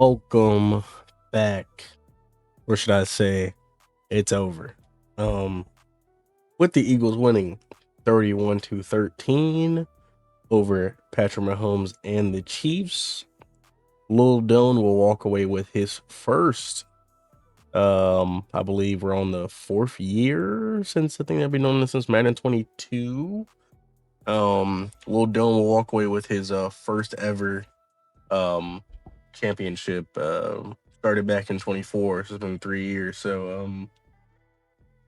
Welcome back. Or should I say it's over. Um with the Eagles winning 31-13 over Patrick Mahomes and the Chiefs, Lil Don will walk away with his first I believe we're on the fourth year since I think I've been doing this since Madden 22. Lil Don will walk away with his first ever um championship. Started back in 24, so it's been 3 years. So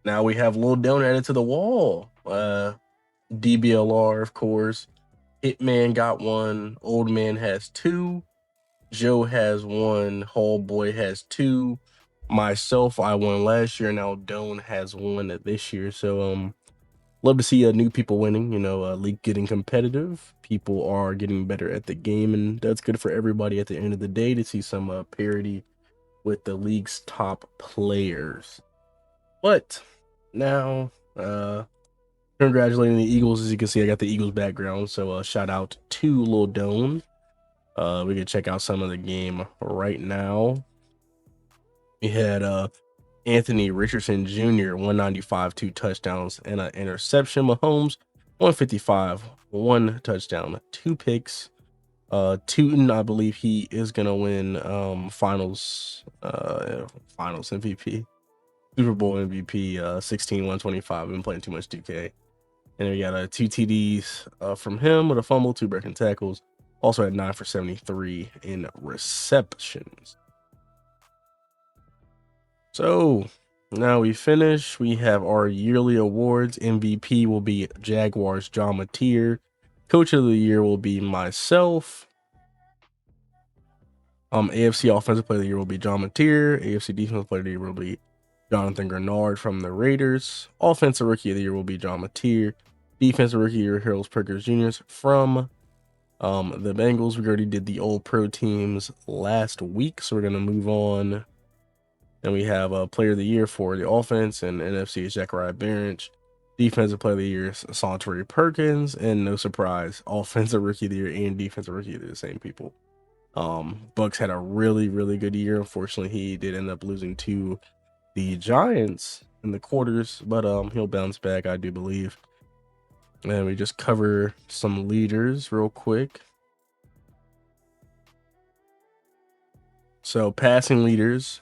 now we have Lil Don added to the wall. DBLR, of course. Hitman got one. Old Man has two. Joe has one. Hall Boy has two. Myself, I won last year. Now Don has one this year. So love to see new people winning. League getting competitive. People are getting better at the game, and that's good for everybody at the end of the day to see some parity with the league's top players. But now, congratulating the Eagles. As you can see, I got the Eagles background, so shout out to Lil Don. We can check out some of the game right now. We had Anthony Richardson Jr. 195, 2 touchdowns and an interception. Mahomes 155, 1 touchdown, 2 picks. Tootin, I believe he is gonna win finals MVP, Super Bowl MVP, 16 125. I've been playing too much 2K. And then we got 2 TDs from him with a fumble, 2 breaking tackles. Also had 9 for 73 in receptions. So now we finish. We have our yearly awards. MVP will be Jaguars John Mateer. Coach of the year will be myself. AFC Offensive Player of the Year will be John Mateer. AFC Defensive Player of the Year will be Jonathan Grenard from the Raiders. Offensive Rookie of the Year will be John Mateer. Defensive Rookie of the Year, Harold Perkins Jr. from the Bengals. We already did the All Pro teams last week, so we're going to move on. And we have Player of the Year for the offense and NFC is Zachariah Barrett. Defensive Player of the Year is Sontori Perkins. And no surprise, Offensive Rookie of the Year and Defensive Rookie of the Year, the same people. Bucks had a really, really good year. Unfortunately, he did end up losing to the Giants in the quarters, but he'll bounce back, I do believe. And we just cover some leaders real quick. So passing leaders: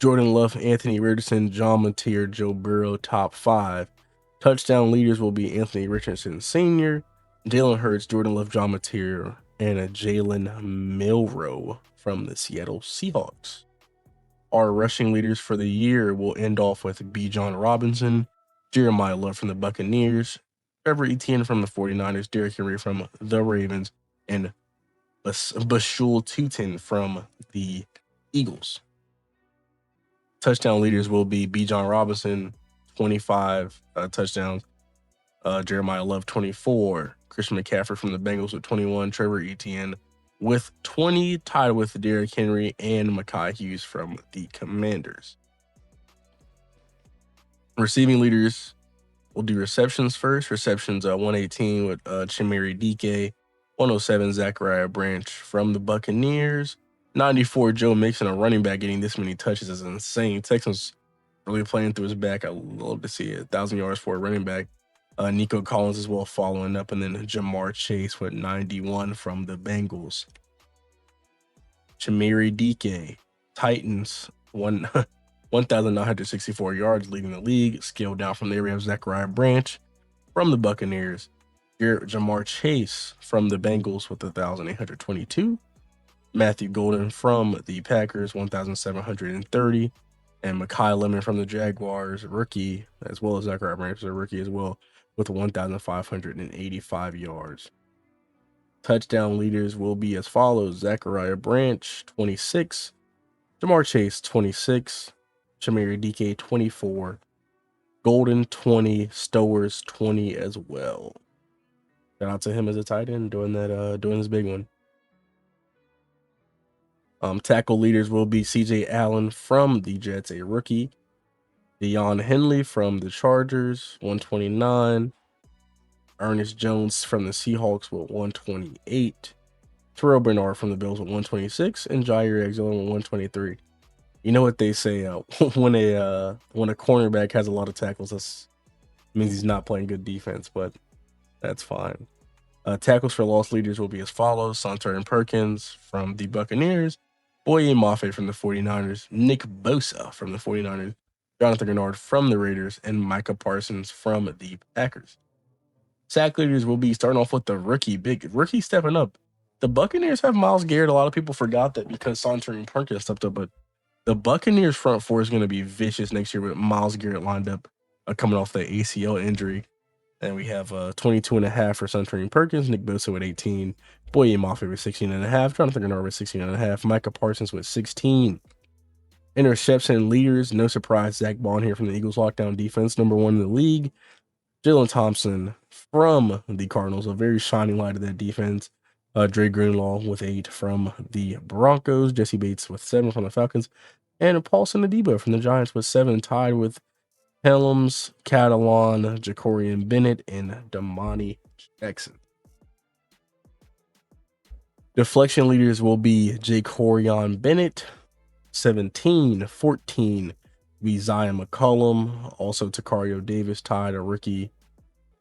Jordan Love, Anthony Richardson, John Mateer, Joe Burrow, top 5. Touchdown leaders will be Anthony Richardson Sr., Jalen Hurts, Jordan Love, John Mateer, and Jalen Milroe from the Seattle Seahawks. Our rushing leaders for the year will end off with Bijan Robinson, Jeremiah Love from the Buccaneers, Trevor Etienne from the 49ers, Derrick Henry from the Ravens, and Bashul Tutin from the Eagles. Touchdown leaders will be Bijan Robinson, 25 touchdowns, Jeremiah Love, 24, Christian McCaffrey from the Bengals with 21, Trevor Etienne with 20, tied with Derrick Henry and Mekhi Hughes from the Commanders. Receiving leaders, we'll do receptions first. Receptions 118 with Chimere Dike, 107 Zachariah Branch from the Buccaneers, 94 Joe Mixon, a running back, getting this many touches is insane. Texans really playing through his back. I love to see it. 1,000 yards for a running back. Nico Collins as well following up, and then Jamar Chase with 91 from the Bengals. Chimere Dike, Titans, 1,964 yards, leading the league. Scaled down from there, we have Zachariah Branch from the Buccaneers. Jamar Chase from the Bengals with 1,822. Matthew Golden from the Packers, 1,730. And Mekhi Lemon from the Jaguars, rookie, as well as Zachariah Branch, a rookie as well, with 1,585 yards. Touchdown leaders will be as follows: Zachariah Branch, 26. Jamar Chase, 26. Chimere Dike, 24. Golden, 20. Stowers, 20 as well. Shout out to him as a tight end doing his big one. Tackle leaders will be CJ Allen from the Jets, a rookie. Deion Henley from the Chargers, 129. Ernest Jones from the Seahawks with 128. Terrell Bernard from the Bills with 126, and Jair Alexander with 123. You know what they say, when a cornerback has a lot of tackles, that means he's not playing good defense, but that's fine. Tackles for loss leaders will be as follows: Santer and Perkins from the Buccaneers, Boye Mafe from the 49ers, Nick Bosa from the 49ers, Jonathan Grenard from the Raiders, and Micah Parsons from the Packers. Sack leaders will be starting off with the big rookie stepping up. The Buccaneers have Myles Garrett. A lot of people forgot that because Santer and Perkins stepped up, but the Buccaneers front four is going to be vicious next year with Myles Garrett lined up, coming off the ACL injury. And we have 22.5 for Suntrain Perkins, Nick Bosa with 18, Boye Mafe with 16.5, Jonathan Grenard with 16.5, Micah Parsons with 16. Interception leaders, no surprise, Zach Bond here from the Eagles lockdown defense, number 1 in the league. Jalen Thompson from the Cardinals, a very shining light of that defense. Dre Greenlaw with 8 from the Broncos, Jesse Bates with 7 from the Falcons, and Paulson Adebo from the Giants with 7, tied with Helms, Catalan, Jacorian Bennett, and Damani Jackson. Deflection leaders will be Jacorian Bennett, 17, 14, Zion McCollum, also Takario Davis tied, a rookie.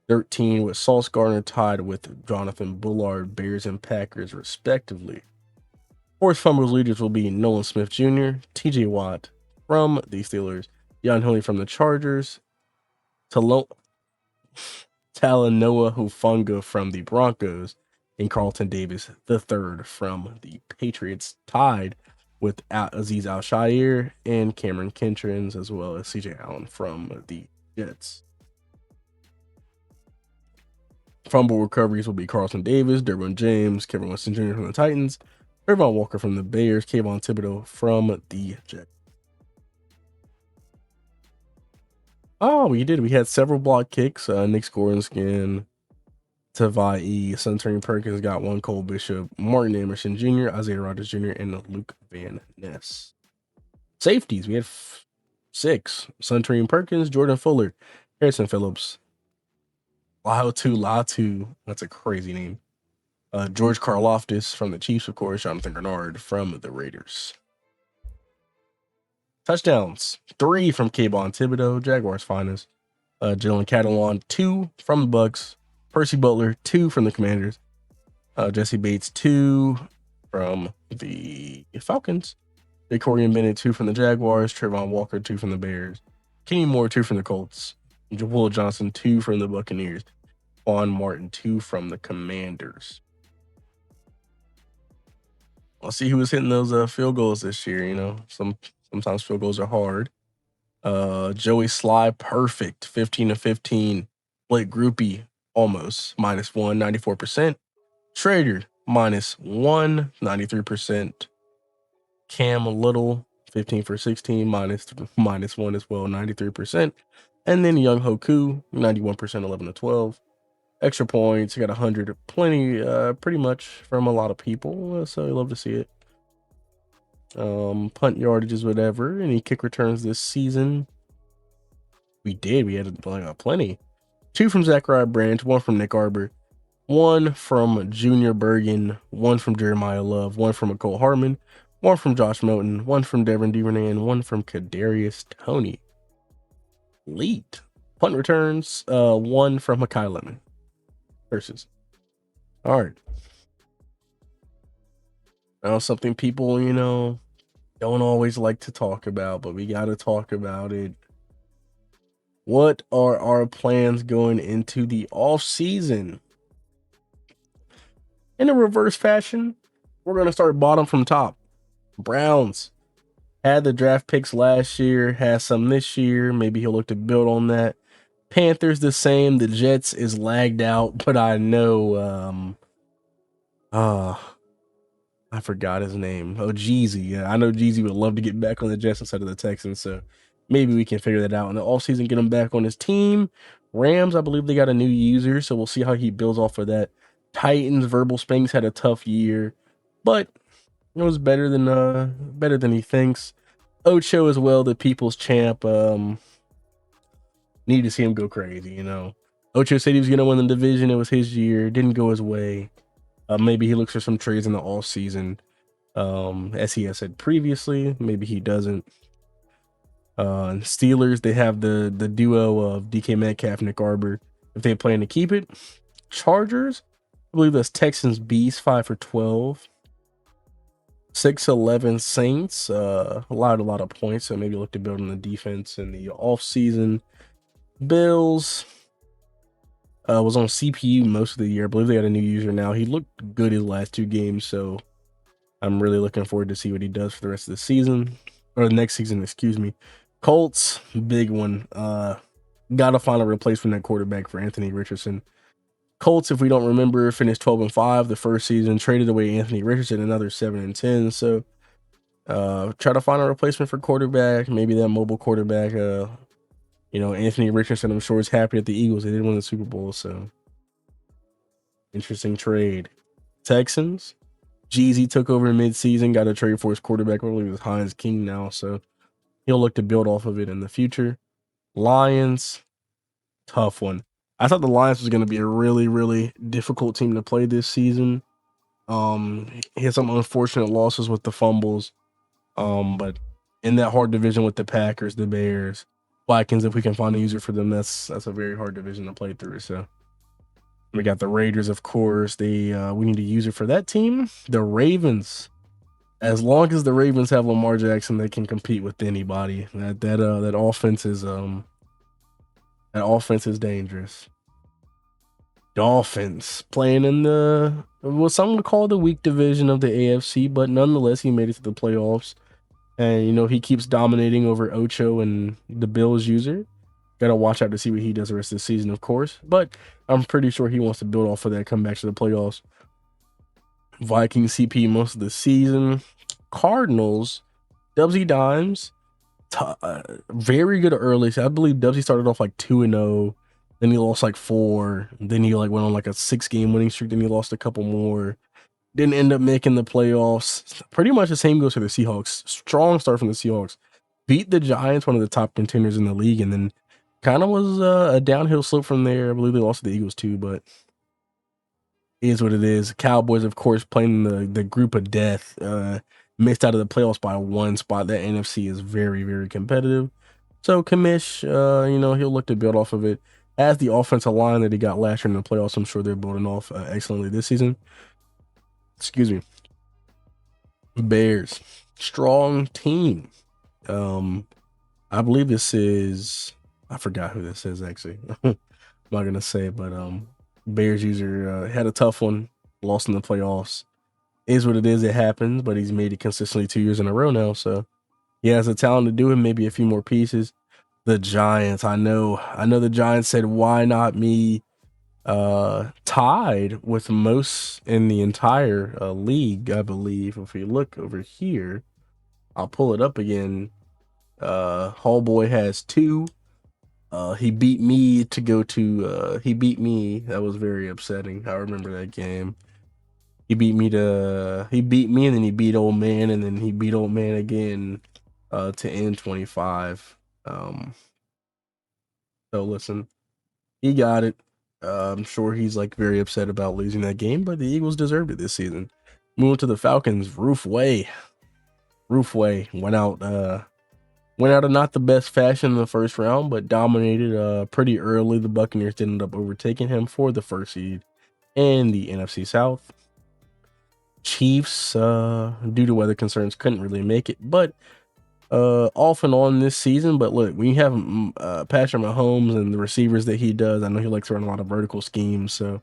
13 with Sauce Gardner tied with Jonathan Bullard, Bears and Packers respectively. Forced fumbles leaders will be Nolan Smith Jr., TJ Watt from the Steelers, Jan Honey from the Chargers, Talanoa Hufanga from the Broncos, and Carlton Davis III from the Patriots, tied with Aziz Al-Shaair and Cameron Kentrins, as well as CJ Allen from the Jets. Fumble recoveries will be Carlton Davis, Derwin James, Kevin Winston Jr. from the Titans, Trayvon Walker from the Bears, Kayvon Thibodeau from the Jets. Oh, we did. We had several block kicks. Nick Scoreskin, Tavai, Sunturn Perkins got 1, Cole Bishop, Martin Emerson Jr., Isaiah Rodgers Jr., and Luke Van Ness. Safeties, we had 6. Sunturn Perkins, Jordan Fuller, Harrison Phillips, Latu, that's a crazy name. George Karlaftis from the Chiefs, of course, Jonathan Grenard from the Raiders. Touchdowns, 3 from Kayvon Thibodeau, Jaguars finest. Jalen Catalan, 2 from the Bucks. Percy Butler, 2 from the Commanders. Jesse Bates, 2 from the Falcons. Jacorian Bennett, 2 from the Jaguars. Trayvon Walker, 2 from the Bears. Kenny Moore, 2 from the Colts. Will Johnson, 2 from the Buccaneers. Juan Martin, 2 from the Commanders. Let's see who was hitting those field goals this year. You know, sometimes field goals are hard. Joey Sly, perfect, 15 of 15. Blake Groupie, almost, -1, 94%. Schrader, -1, 93%. Cam Little, 15 for 16, -1 as well, 93%. And then Young Hoku, 91%, 11 to 12. Extra points, he got 100, plenty, pretty much from a lot of people, so I love to see it. Punt yardages, whatever. Any kick returns this season? We had plenty. 2 from Zachariah Branch, 1 from Nick Arbor, 1 from Junior Bergen, 1 from Jeremiah Love, 1 from McCole Hartman, 1 from Josh Moten, 1 from Devin Duvernay, and 1 from Kadarius Toney. Elite. Punt returns, 1 from Makai Lemon. Versus. All right. Now, something people, don't always like to talk about, but we got to talk about it. What are our plans going into the off season? In a reverse fashion, we're going to start bottom from top. Browns had the draft picks last year, has some this year. Maybe he'll look to build on that. Panthers the same. The Jets is lagged out, but I know I forgot his name. Oh, Jeezy. Yeah, I know Jeezy would love to get back on the Jets instead of the Texans, so maybe we can figure that out in the offseason, get him back on his team. Rams, I believe they got a new user, so we'll see how he builds off of that. Titans, Verbal Spanks had a tough year, but it was better than he thinks. Ocho as well, the people's champ. Need to see him go crazy, Ocho said he was going to win the division. It was his year. Didn't go his way. Maybe he looks for some trades in the off season. As he has said previously, maybe he doesn't. Steelers, they have the duo of DK Metcalf, Nick Arbor. If they plan to keep it, Chargers, I believe that's Texans Beast 5 for 12. 6-11 Saints, a lot of points. So maybe look to build on the defense in the off season. Bills was on CPU most of the year. I believe they got a new user now. He looked good his last 2 games, so I'm really looking forward to see what he does for the rest of the season, or the next season, excuse me. Colts, big one. Gotta find a replacement at quarterback for Anthony Richardson. Colts, if we don't remember, finished 12-5 the first season, traded away Anthony Richardson, another 7-10. So try to find a replacement for quarterback, maybe that mobile quarterback. Anthony Richardson, I'm sure, is happy at the Eagles. They didn't win the Super Bowl, so interesting trade. Texans, Jeezy took over mid-season, got a trade for his quarterback. I believe it's Hines King now, so he'll look to build off of it in the future. Lions, tough one. I thought the Lions was going to be a really, really difficult team to play this season. He had some unfortunate losses with the fumbles. But in that hard division with the Packers, the Bears, Vikings, if we can find a user for them, that's a very hard division to play through. So we got the Raiders, of course. We need a user for that team. The Ravens. As long as the Ravens have Lamar Jackson, they can compete with anybody. That offense is dangerous. Dolphins playing in what some would call the weak division of the AFC, but nonetheless, he made it to the playoffs. And, he keeps dominating over Ocho and the Bills user. Got to watch out to see what he does the rest of the season, of course. But I'm pretty sure he wants to build off of that, come back to the playoffs. Vikings CP most of the season. Cardinals, Dubsy Dimes, very good early. So I believe Dubsy started off like 2-0. Then he lost like 4. Then he went on like a 6-game winning streak. Then he lost a couple more. Didn't end up making the playoffs. Pretty much the same goes for the Seahawks. Strong start from the Seahawks. Beat the Giants, one of the top contenders in the league, and then kind of was a downhill slope from there. I believe they lost to the Eagles too, but it is what it is. Cowboys, of course, playing the group of death. Missed out of the playoffs by 1 spot. That NFC is very, very competitive. So Kamish, he'll look to build off of it. As the offensive line that he got last year in the playoffs, I'm sure they're building off excellently this season. Excuse me. Bears, strong team. I believe this is, I forgot who this is actually. I'm not gonna say it, but Bears user had a tough one, lost in the playoffs. Is what it is. It happens, but he's made it consistently 2 years in a row now. So he has the talent to do it. Maybe a few more pieces. The Giants. I know the Giants said, why not me? Tied with most in the entire league, I believe. If you look over here, I'll pull it up again. Hallboy has 2. He beat me to go to. He beat me. That was very upsetting. I remember that game. He beat me, and then he beat Old Man, and then he beat Old Man again to end 25. So listen, he got it. I'm sure he's very upset about losing that game, but the Eagles deserved it this season. Moving to the Falcons, Roof Way went out in not the best fashion in the first round, but dominated pretty early. The Buccaneers did end up overtaking him for the first seed in the NFC South. Chiefs, due to weather concerns, couldn't really make it, but off and on this season. But look, when you have Patrick Mahomes and the receivers that he does, I know he likes to run a lot of vertical schemes, so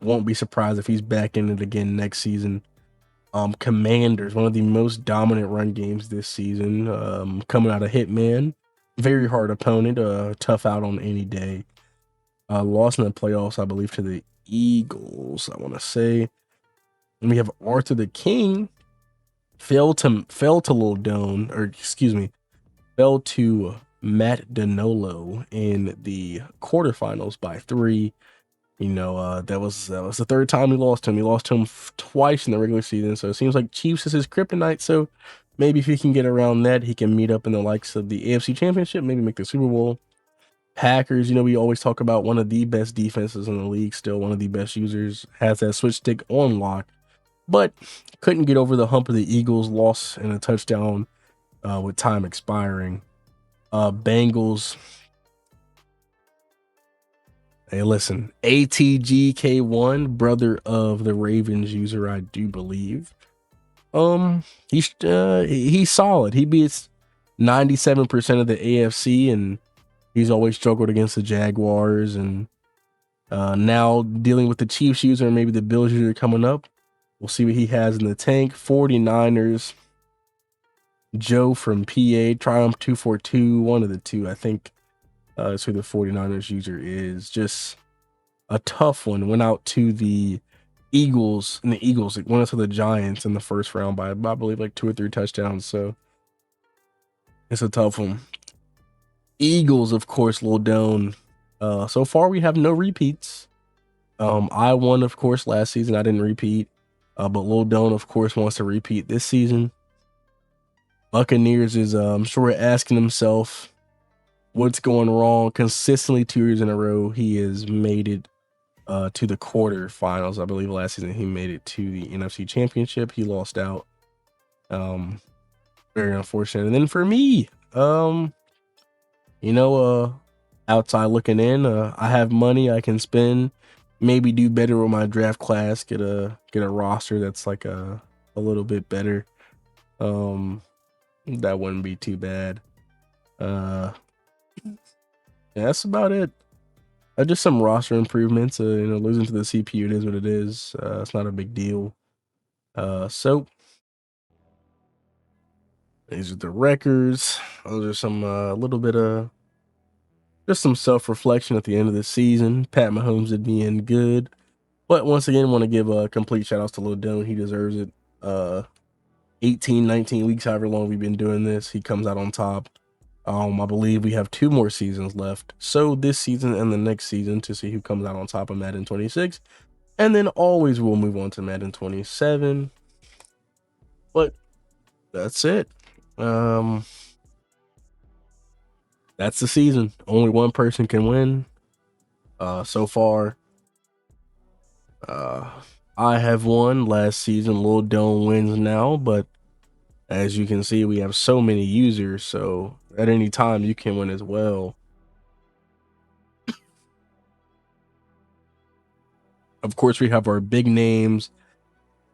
won't be surprised if he's back in it again next season. Commanders, one of the most dominant run games this season, coming out of Hitman. Very hard opponent, tough out on any day. Lost in the playoffs, I believe, to the Eagles, I want to say. And we have Arthur the King, fell to Matt Danolo in the quarterfinals by 3. That was the third time he lost to him. He lost to him twice in the regular season, so it seems like Chiefs is his kryptonite. So maybe if he can get around that, he can meet up in the likes of the AFC Championship, maybe make the Super Bowl. Packers, you know, we always talk about one of the best defenses in the league, still one of the best users, has that switch stick on lock, but couldn't get over the hump of the Eagles, loss in a touchdown with time expiring. Bengals. Hey, listen, ATGK1, brother of the Ravens user, I do believe. He's solid. He beats 97% of the AFC, and he's always struggled against the Jaguars, and now dealing with the Chiefs user and maybe the Bills user coming up. We'll see what he has in the tank. 49ers. Joe from PA, Triumph 242, one of the two, I think. That's who the 49ers user is. Just a tough one. Went out to the Eagles, and the Eagles went out to the Giants in the first round by, I believe, like 2 or 3 touchdowns. So it's a tough one. Eagles, of course, Lil Doan. So far, we have no repeats. I won, of course, last season. I didn't repeat. But Lil Doan, of course, wants to repeat this season. Buccaneers is, I'm sure, asking himself what's going wrong. Consistently 2 years in a row, he has made it to the quarterfinals. I believe last season he made it to the NFC Championship. He lost out. Very unfortunate. And then for me, outside looking in, I have money I can spend. Maybe do better with my draft class. Get a roster that's like a little bit better. That wouldn't be too bad. Yeah, that's about it. Just some roster improvements. Losing to the CPU, it is what it is. It's not a big deal. So these are the records. Those are some little bit of just some self-reflection at the end of the season. Pat Mahomes did me in good, but once again, want to give a complete shout outs to Lil Doan. He deserves it. 18, 19 weeks, however long we've been doing this, he comes out on top. I believe we have 2 more seasons left. So this season and the next season to see who comes out on top of Madden 26. And then always we'll move on to Madden 27. But that's it. That's the season. Only one person can win. So far, I have won last season. Lil Doan wins now, but as you can see, we have so many users, so at any time you can win as well. Of course, we have our big names,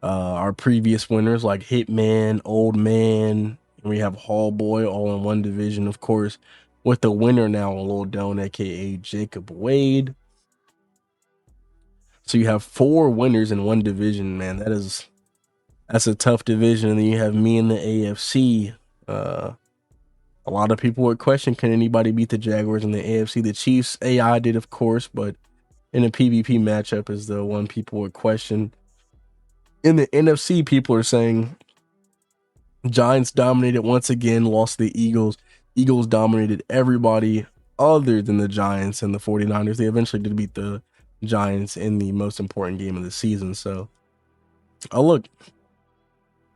our previous winners like Hitman, Old Man, and we have Hallboy all in one division, of course, with the winner now, Lil Doan, aka Jacob Wade. So you have 4 winners in one division, man. That's a tough division. And then you have me in the AFC. A lot of people would question, can anybody beat the Jaguars in the AFC? The Chiefs AI did, of course, but in a PvP matchup is the one people would question. In the NFC, people are saying Giants dominated once again, lost to the Eagles. Eagles dominated everybody other than the Giants and the 49ers. They eventually did beat the Giants in the most important game of the season. So, look,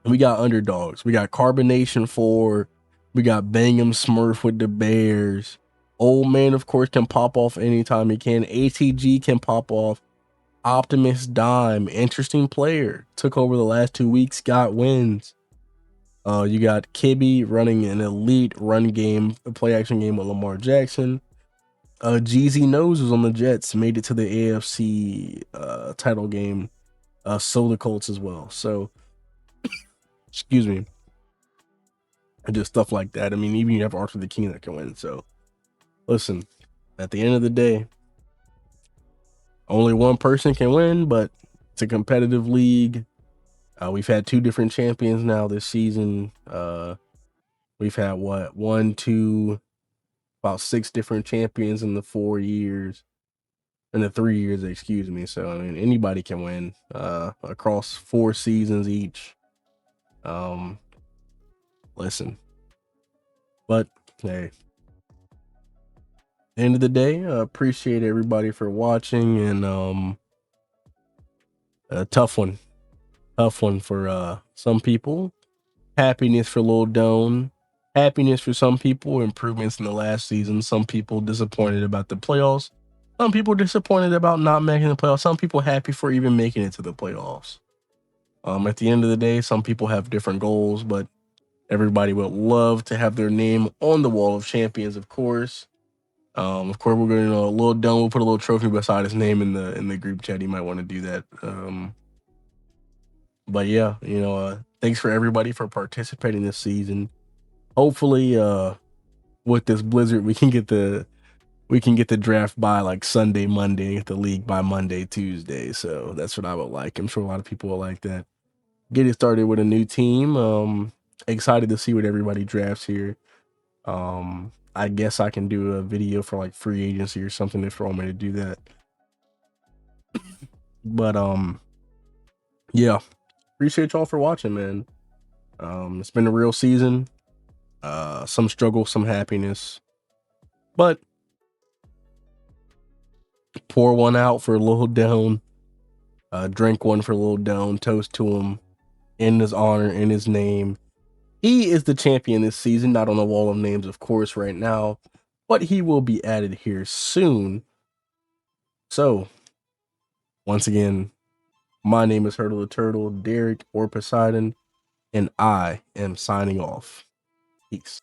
we got underdogs. We got Carbonation 4. We got Bangham Smurf with the Bears. Old Man, of course, can pop off anytime he can. ATG can pop off. Optimus Dime, interesting player. Took over the last 2 weeks, got wins. You got Kibby running an elite run game, a play action game with Lamar Jackson. Jeezy Knows was on the Jets, made it to the AFC title game. So the Colts as well. So, excuse me. And just stuff like that. I mean, even you have Arthur the King that can win. So, listen, at the end of the day, only one person can win, but it's a competitive league. We've had 2 different champions now this season. We've had about 6 different champions in the 4 years, in the 3 years, excuse me. So, I mean, anybody can win across 4 seasons each. Listen, but hey, end of the day, appreciate everybody for watching, and a tough one for some people. Happiness for Lil Doan. Happiness for some people, improvements in the last season. Some people disappointed about the playoffs. Some people disappointed about not making the playoffs. Some people happy for even making it to the playoffs. At the end of the day, some people have different goals, but everybody would love to have their name on the wall of champions, of course. Of course, we're going to a little down. We'll put a little trophy beside his name in the group chat. You might want to do that. But yeah, thanks for everybody for participating this season. Hopefully, with this blizzard, we can get the draft by like Sunday, Monday, get the league by Monday, Tuesday. So that's what I would like. I'm sure a lot of people will like that. Get it started with a new team. Excited to see what everybody drafts here. I guess I can do a video for like free agency or something if you want me to do that. But yeah, appreciate y'all for watching, man. It's been a real season. Some struggle, some happiness, but pour one out for a little down. Drink one for a little down. Toast to him in his honor, in his name. He is the champion this season, not on the wall of names, of course, right now, but he will be added here soon. So, once again, my name is Hurdle the Turtle, Derek or Poseidon, and I am signing off. Peace.